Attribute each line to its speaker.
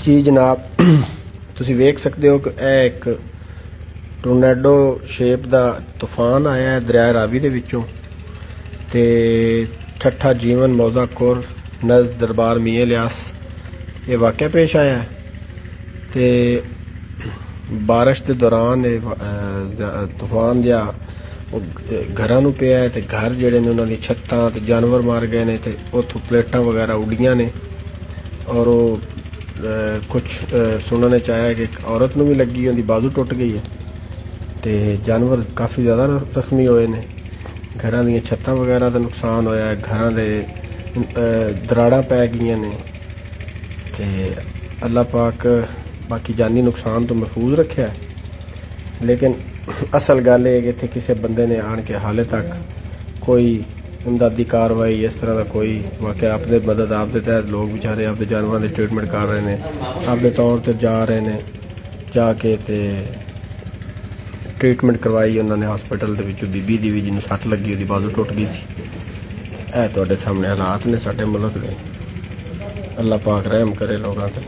Speaker 1: जी जनाब, तुसी वेख सकते हो कि यह एक टोरनेडो शेप का तूफान आया है दरिया रावी दे विचों ते ठट्ठा जीवन मौजा खुर नज़ दरबार मियां इलियास ये वाक़या पेश आया है। ते बारिश के दौरान तूफान जहा घर नूं पिया है ते घर जिहड़े ने उन्हां दी छत्तां ते जानवर मार गए ने ते उत्थों प्लेटां वगैरह उड्डियां ने और वो कुछ सुनने च आया कि एक औरत नूं भी लगी, उनकी बाजू टुट गई है ते जानवर काफ़ी ज़्यादा जख्मी होए ने। घरां दी छत्तां वगैरह का नुकसान होया है, घरां दे दराड़ां पै गईयां ने ते अल्लाह पाक बाकी जानी नुकसान तो महफूज रखे है। लेकिन असल गल है कि इत्थे किसी बंदे ने आन के हाले तक कोई इमदादी कार्रवाई इस तरह का कोई वाकया अपने मदद आपके तहत लोग बेचारे आपके जानवरों के ट्रीटमेंट कर रहे हैं, आपके तौर पर जा रहे हैं, जाके ते ट्रीटमेंट करवाई उन्होंने हॉस्पिटल के विचों बीबी दी भी जिन्होंने सट लगी उसकी बाजू टुट गई सी। तुहाडे सामने हालात ने साडे मुल्क दे। अल्लाह पाक रहम करे लोगों ते।